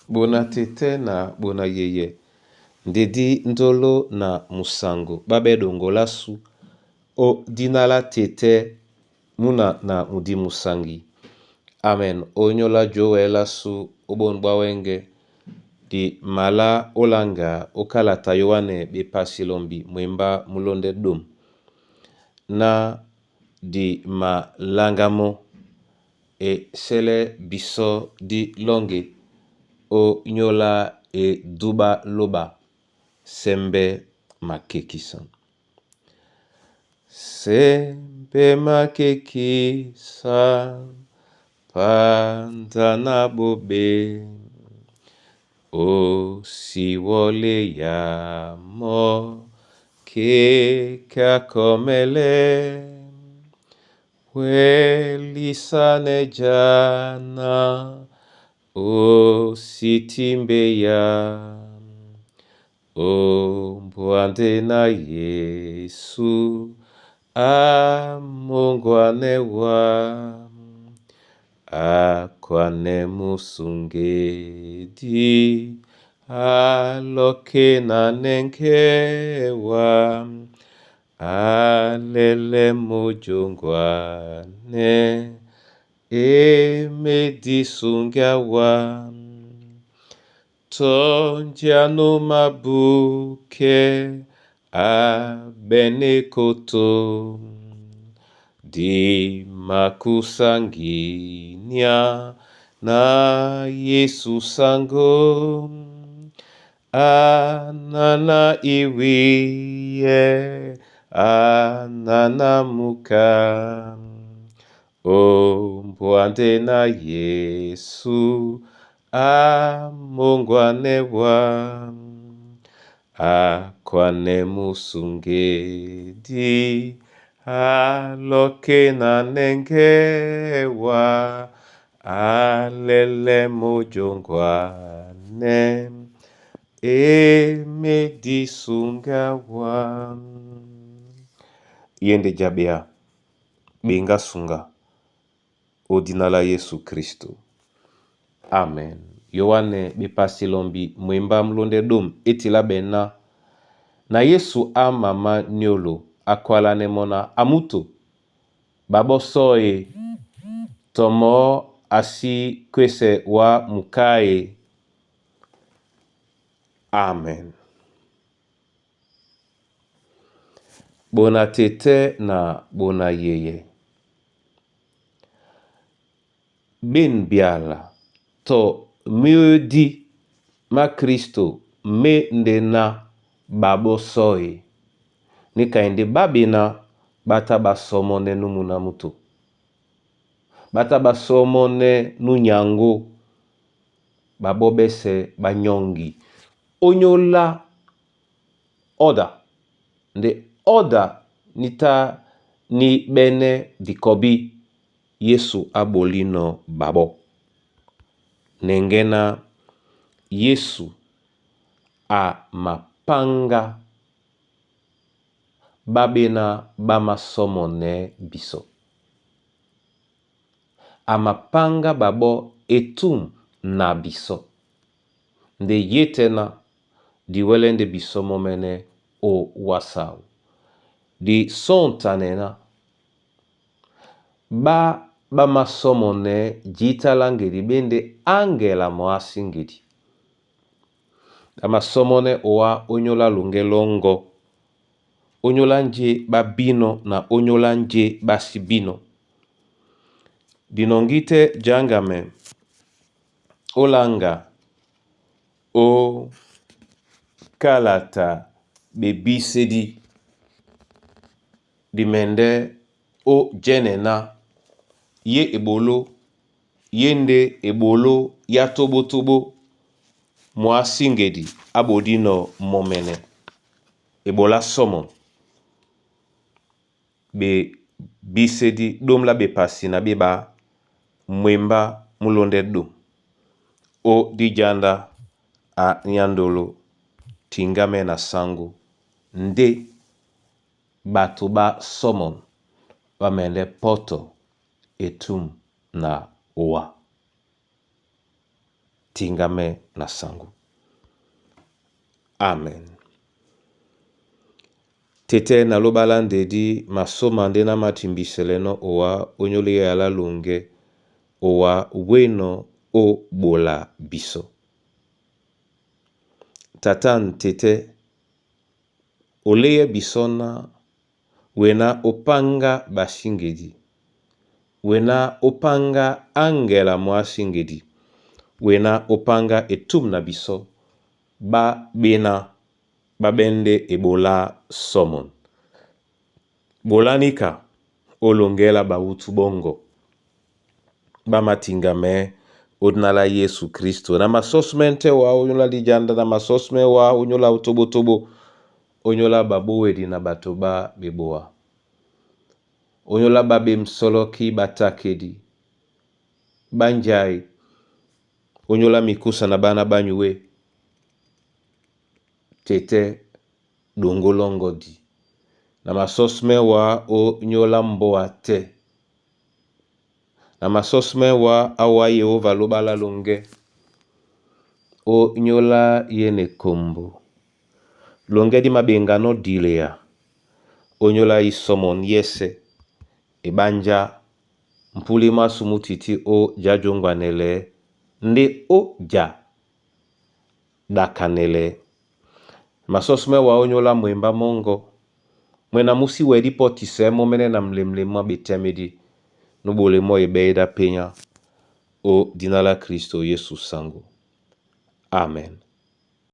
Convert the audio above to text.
Bona tete na bona yeye. Ndedi ndolo na musango. Babe dongola su. O dinala tete muna na mudi musangi. Amen. Onyola joela su obonbwa wenge. Di mala olanga okala tayoane be pasilombi mwemba mulonde dum. Na di malangamo e sele biso di longe. O nyola e duba loba sembe makekisan. Sembe makekisan pandana bobe. O siwole ya mo keka komele. Welisane jana. O sitimbe ya, o mbwande na Yesu, amongwane wa, akwane musungedi, aloke na nengewa, alele mojongwane. Emedisungawa tonjano mabuke abenekoto di makusanginya na Yesu sango anana iwiye anana muka. O mbwande na Yesu amongwane wa akwane musungedi aloke na nengewa alele mojongwane emedisungawa. Yende jabea benga sunga. Odinala Yesu Kristo. Amen. Yohane bepasilombi mwemba mlonde dom etila bena. Na Yesu amama nyolo akwala nemona amuto. Babo soe tomo asi kwese wa mukae. Amen. Bona tete na bona yeye. Ben biala to miodi ma Kristo me ndena babo soe. Nika ende babina bata basomone numuna muto. Bata basomone nunyango babo bese banyongi. Onyola oda. Nde oda nita ni bene dikobi Yesu abolino babo. Nengena Yesu a mapanga babena bamasomone biso. A mapanga babo etum na biso. Nde yetena di welende biso momene o wasau. Di sontanena ba masomone jita langedi bende angela moasingedi. Amasomone owa onyola lungelongo. Onyola nje babino na onyola nje basibino. Dinongite jangame olanga o kalata bebisedi dimende o jenena ye ebolo yende ebolo ya tobo moasingedi abodino momene ebola somo be bisedi domla be pasina beba mwemba mulonde dum o dijanda a nyandolo tingame na sangu nde batuba somon wamende poto etum na owa. tingame na sangu. Amen. Tete na lobala ndedi masoma nde na matimbiseleno owa onyole ya la lunge owa weno o bola biso. Tatan tete oleye bisona wena opanga basingedi. Wena opanga angela mwasingedi. Wena opanga etum na biso ba bena babende ebola somon. Bolanika olongela ba utubongo ba matingame odnala Yesu Kristo. Na masosmente wa onyola dijanda na masosme wa onyola utobotobo onyola babowedi na batoba beboa. Onyola babe msoloki batakedi. Banjai onyola mikusa na bana banyue. Tete dongolongo di. Na masosme wa onyola mboa te. Na masosme wa awa Yehova lobala longe. Onyola yene kombo. Longe di mabengano dilea. Onyola isomon yese. Ebanja mpulima sumutiti o jajongwanele. Nde o ja dakanele. Masosme wa onyola mwemba mongo. Mwena musi wedi potise momene na mlemlema betemedi. Nubole mo ebeida penya o dinala Kristo Yesu sangu. Amen.